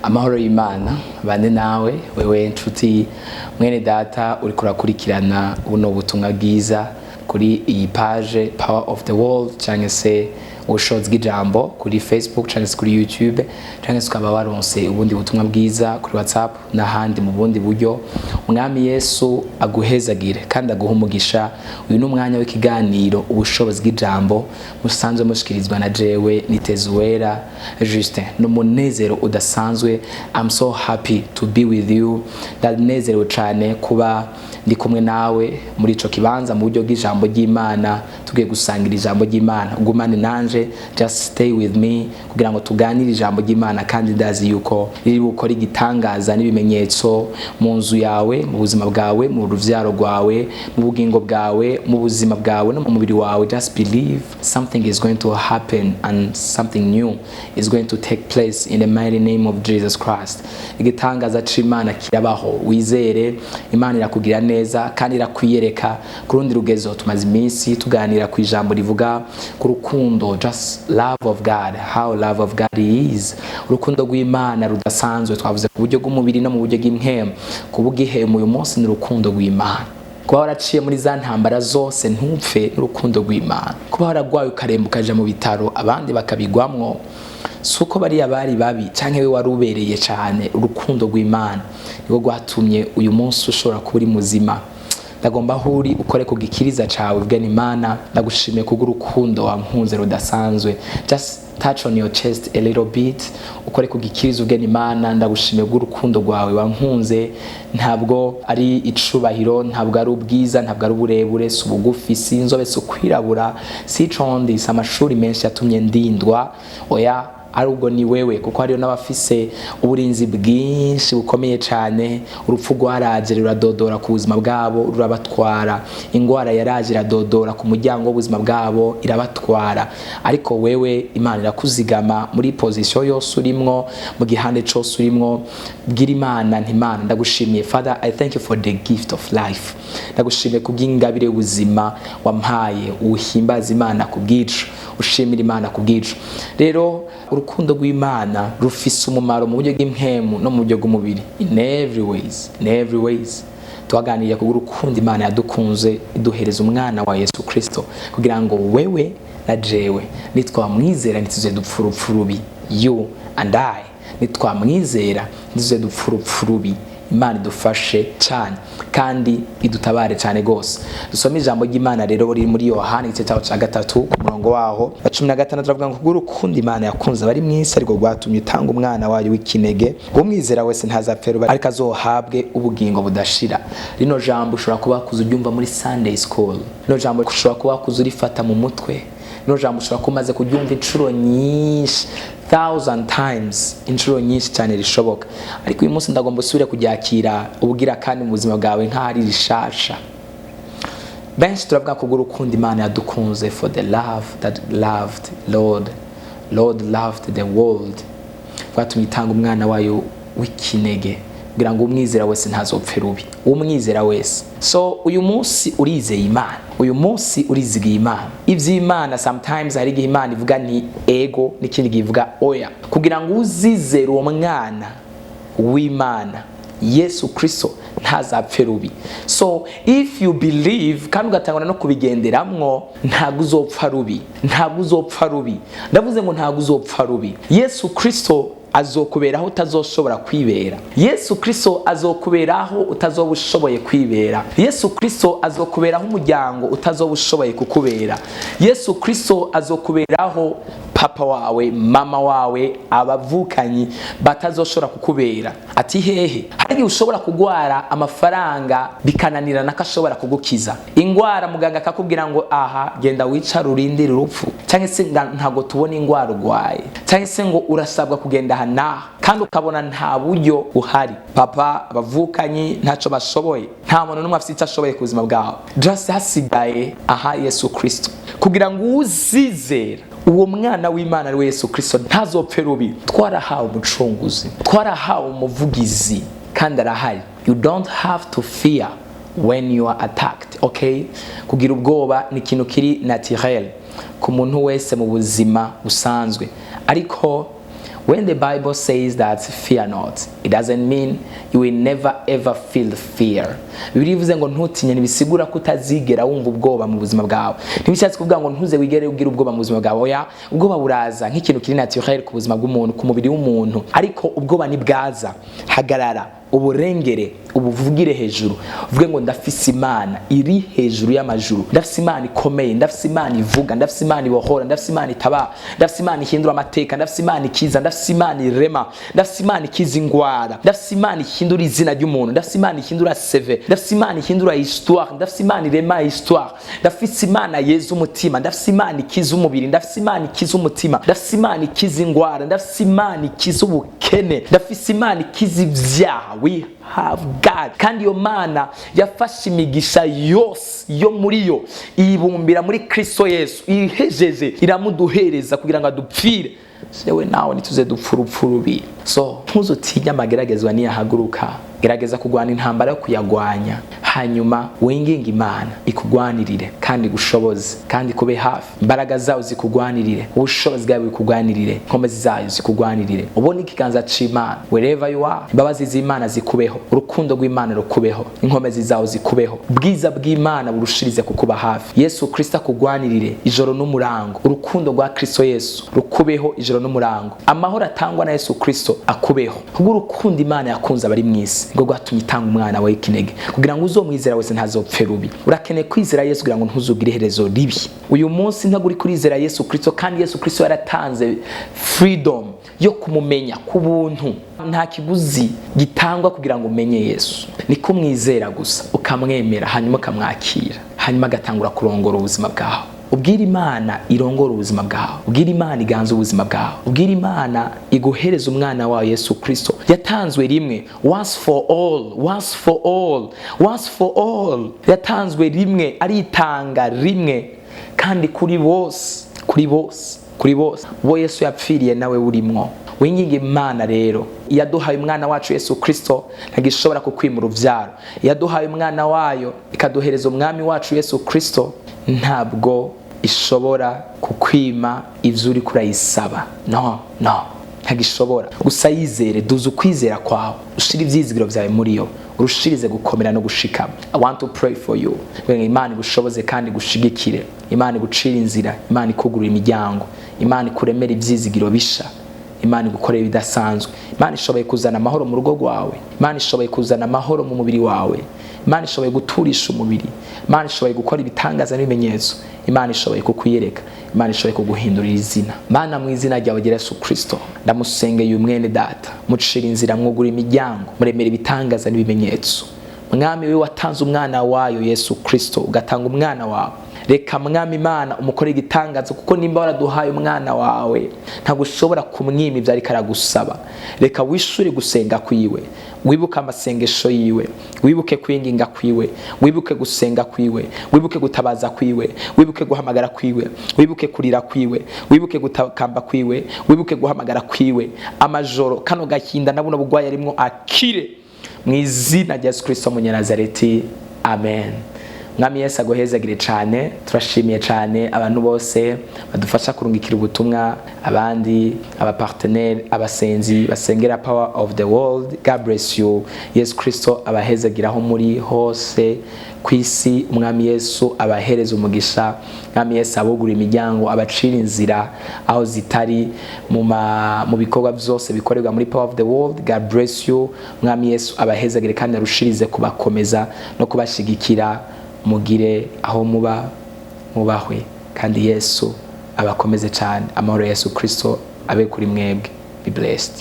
Amahoro y'Imana bane nawe wewe nshuti mwene data uri kurakurikirana buno butumwa bwiza kuri iyi page Power of the World cyangwa se ubushobozi bw'ijambo kuri Facebook cyangwa se kuri YouTube cyangwa se ukaba waronse ubundi butumwa bwiza kuri WhatsApp n'ahandi mu bundi buryo. Umwami Yesu aguhezagire kandi aguha umugisha. Uyu n'umwanya w'ikiganiro ubushobozi bw'ijambo musanzwe mushikirizwa na jewe Nitezuwera Justin. N'umunezero udasanzwe. I'm so happy to be with you. Ndanezerewe cyane kuba ndi kumwe nawe muri ico kibanza mu buryo bw'ijambo ry'Imana, tugiye gusangira ijambo ry'Imana. Gumane nanje, just stay with me kugira ngo tuganire ijambo ry'Imana kandi ndazi yuko riri gukora igitangaza n'ibimenyetso mu nzu yawe, mu buzima bwawe, mu ruvyaro rwawe, mu bugingo bwawe, mu buzima bwawe no mu mubiri wawe. Just believe something is going to happen and something new is going to take place in the mighty name of Jesus Christ. Igitangaza c'Imana kirabaho, wizere Imana irakugira neza kandi irakwiyereka. Kurundi rugezo tumaze iminsi tuganira ku ijambo rivuga ku rukundo, just love of God, how love of God is. Urukundo rw'Imana rudasanzwe, twavuze ku buryo bw'umubiri no mu buryo bw'impemu. Ku bw'ihemu uyu munsi ni urukundo rw'Imana. Kuba waraciye muri za ntambara zose ntupfe n'urukundo rw'Imana. Kuba waragwaye ukaremba ukaja mu bitaro abandi bakabigwamwo, suko bari bari babi canke we warubereye cyane. Urukundo rw'Imana niwo rwatumye uyu munsi ushobora kuba uri muzima. Ndagomba huri ukore ku gikiriza cawe bwa Imana. Ndagushimiye kugurukundo wankunze rudasanzwe. Just touch on your chest a little bit, ukore ku gikiriza bwa Imana. Ndagushimiye kugurukundo rwawe wankunze. Ntabwo ari icubahiro, ntabwo ari ubwiza, ntabwo ari uburebure, si ubugufi, si inzobe, si ukwirabura, si condi, si amashuri menshi yatumye ndindwa. Oya, arubwo ni wewe, kuko hariyo n'abafise uburinzi bwinshi bukomeye cyane. Urupfu rwaraje ruradodora ku buzima bwabo rurabatwara, ingwara yaraje iradodora ku muryango w'ubuzima bwabo irabatwara. Ariko wewe Imana irakuzigama muri position yose urimwo, mu gihande cyose urimwo. Bwira Imana nti Imana ndagushimiye. Father, I thank you for the gift of life. Ndagushimiye kubw'ingabire y'ubuzima wampaye. Uhimbaza Imana kubwico, ushimira Imana kubwico. Rero urukundo rw'Imana rufise umumaro mu buryo bw'impemu no mu buryo bw'umubiri. In every ways. Tuaganiriye ku urukundo Imana yadukunze iduhereza umwana wa Yesu Kristo kugira ngo wewe na jewe nitwamwizera ntituze dupfa urupfu rubi. You and I nitwamwizera ntituze dupfa urupfu rubi. Imana idufashe cyane kandi idutabare cyane gose. Dusome ijambo ry'Imana rero riri muri Yohana igice cyaho cya 3 ku murongo waho 16 turavuga ngo urukundo Imana yakunze bari mwisi ariko rwatumye utanga umwana wayo w'ikinege, umwizera wese ntazapfera ariko azohabwe ubugingo budashira. Rino jambo ushobora kuba kuzuryumva muri Sunday school. Rino jambo ushobora kuba kuzurifata mu mutwe. Rino jambo ushobora kumaze kuryumva inshuro nyinshi, 1000 times, inshuro nyinshi cyane rishoboka. Ariko uyu munsi ndagomba usubire kuryakira ubugira kandi mu buzima bwawe nk'ari rishasha. Benshi turavuga ko urukundo Imana yadukunze, for the love that loved Lord loved the world. Kwatumye itanga umwana wayo w'ikinege kugira ngo umwizera wese ntazopfe rubi. Umwizera wese. So uyu munsi urizeye Imana, uyu munsi urizigiye Imana. Ivy'Imana sometimes hari igihe Imana ivuga ni ego, n'ikindi givuga oya. Kugira ngo uzizere uwo mwana w'Imana Yesu Kristo ntazapfe rubi. So if you believe kandi ugatangana no kubigenderamwo, ntabwo uzopfa rubi, ntabwo uzopfa rubi. Ndavuze ngo ntabwo uzopfa rubi. Yesu Kristo azokuberaho utazoshobora kwibera. Yesu Kristo azokuberaho utazobushoboye kwibera. Yesu Kristo azokuberaho umuryango utazobushoboye kukubera. Yesu Kristo azokuberaho papa wawe, mama wawe, abavukanyi batazoshobora kukubera. Ati hehe, hari ushobora kugwara amafaranga bikananira nakashobora kugukiza. Ingwara muganga akakubwira ngo aha genda wicara urindire urupfu, cyangwa se ntago tubona ingwara ugwaye, cyangwa se ngo urasabwa kugenda hana kandi ukabona nta buryo uhari. Papa, abavukanyi ntaco bashoboye, nta muntu numwe afite icyo ashoboye ku buzima bwawe. Just hasigaye aha Yesu Kristo kugira ngo uzizera uwo mwana w'Imana ari Yesu Kristo ntazopfe rubi. Twarahawe umucunguzi, twarahawe umuvugizi kandi arahari. You don't have to fear when you are attacked, okay? Kugira ubwoba ni ikintu kiri naturel ku muntu wese mu buzima busanzwe, ariko When the Bible says that fear not, it doesn't mean you will never ever feel fear. Bibiliya ivuze ngo ntutinye ntibisigura ko utazigera wumva ubwoba mu buzima bwawe. Ntibishatse kuvuga ngo ntuze wigere ugira ubwoba mu buzima bwawe. Oya, ubwoba buraza nk'ikintu kiri naturel ku buzima bw'umuntu, ku mubiri w'umuntu, ariko ubwoba ni bwaza. Hagarara uburengere ubuvugire hejuru, uvuge ngo ndafise Imana iri hejuru y'amajuru, ndafise Imana ikomeye, ndafise Imana ivuga, ndafise Imana ibohora, ndafise Imana itaba, ndafise Imana ihindura amateka, ndafise Imana ikiza, ndafise Imana irema, ndafise Imana ikiza ingwara, ndafise Imana ihindura izina ry'umuntu, ndafise Imana ihindura CV, ndafise Imana ihindura histoire, ndafise Imana irema histoire, ndafise Imana yeza umutima, ndafise Imana ikiza umubiri, ndafise Imana ikiza umutima, ndafise Imana ikiza ingwara, ndafise Imana ikiza ubukene, ndafise Imana ikiza ivyaha. We have God. Kandi iyo Mana yafashe imigisha yose yo muri yo ibumbira muri Kristo Yesu, ihejeje iramuduhereza kugira ngo adupfire. Sewe nawe nituze dupfurupfurubi. So ntuzotinya amageragezwa niyahaguruka, gerageza kugwana intambara yo kuyagwanya, hanyuma wenginga Imana ikugwanirire kandi gushoboze kandi kube hafi. Imbaraga zawe zikugwanirire, ubushobozi bwawe bukugwanirire, nkomezi zayo zikugwanirire. Ubone ikiganza c'Imana wherever you are. Imbabazi z'Imana zikubeho, urukundo rw'Imana rukubeho, inkomezi zawe zikubeho, ubwiza bw'Imana burushirize kukuba hafi. Yesu Kristo akugwanirire ijoro n'umurango, urukundo rwa Kristo Yesu rukubeho ijoro n'umurango, amahoro atangwa na Yesu Kristo akubeho. Kubwo urukundo Imana yakunze abari mwisi ngo gwatumye itanga umwana wa ikinege kugira ngo uzomwizera wese ntazopfe rubi. Urakeneye kwizera Yesu kugira ngo ntuzugire iherezo ribi. Uyu munsi ntaguri kurizera Yesu Kristo, kandi Yesu Kristo yaratanze freedom yo kumumenya ku buntu, nta kiguzi gitangwa kugira ngo umenye Yesu. Ni kumwizera gusa, ukamwemera, hanyuma ukamwakira, hanyuma agatangura kurongora ubuzima bwawe. Ubwira Imana irongora ubuzima bwawe, ubwira Imana iganza ubuzima bwawe, ubwira Imana iguhereza umwana wawe Yesu Kristo yatanzwe rimwe, once for all, once for all, once for all. Yatanzwe rimwe, aritanga rimwe, kandi kuri bose, kuri bose, kuri bose. Bo Yesu yapfiriye nawe urimwo. Winginga Imana rero, yaduhaye umwana wacu Yesu Kristo ntagishobora kukwimura uvyaro. Yaduhaye umwana wayo ikaduhereza umwami wacu Yesu Kristo, ntabwo ishobora kukwima ivyo uri kurayisaba. No, ntagishobora. Gusa yizere, duza ukwizera kwawe, ushira ivyizigiro vyawe muri yo, urushirize gukomera no gushikama. I want to pray for you. Imana igushoboze kandi gushigikire, Imana igucira inzira, Imana ikugurira imiryango, Imana ikuremera ivyizigiro bisha, Imana igukorera ibidasanzwe. Imana ishoboye kuzana amahoro mu rugo rwawe, Imana ishoboye kuzana amahoro mu mubiri wawe, Imana ishoboye guturisha umubiri, Imana ishoboye gukora ibitangaza n'ibimenyetso, Imana ishoboye kukwiyereka, Imana ishoboye kuguhindurira izina. Mana, mu izina ryawe Yesu Kristo, ndamusengeye umwene data, mucira inzira, mwugura imiryango, muremera ibitangaza n'ibimenyetso. Mwami, wewe watanze umwana wayo Yesu Kristo, ugatanga umwana wawe. Reka Mwami Imana umukore igitangazo, kuko nimba waraduhaye umwana wawe ntabwo ushobora kumwima ibyo ariko aragusaba. Reka wishure gusenga kwiwe, wibuke amasengesho yiwe, wibuke kwinginga kwiwe, wibuke gusenga kwiwe, wibuke gutabaza kwiwe, wibuke guhamagara kwiwe, wibuke kurira kwiwe, wibuke gutakamba kwiwe, wibuke guhamagara kwiwe. Amajoro kano gahinda nabuno bugwaye arimwo akire mu izina rya Yesu Kristo Munyanazareti. Amen. Mwami Yesu aguhezagire cyane. Turashimiye cyane abantu bose badufasha kurungikira ubutumwa, abandi abapartenaire, abasenzi basengera Power of the World. God bless you. Yesu Kristo abahezagiraho muri hose kwisi. Umwami Yesu abahereza umugisha. Mwami Yesu abugura imiryango, abacira inzira aho zitari mu bikorwa byose bikorerwa muri Power of the World. God bless you. Mwami Yesu abahezagire kandi arushirize kubakomeza no kubashigikira. Mugire aho mubahwe, kandi Yesu abakomeze cyane. Amahoro Yesu Kristo abe kuri mwebwe. Be blessed.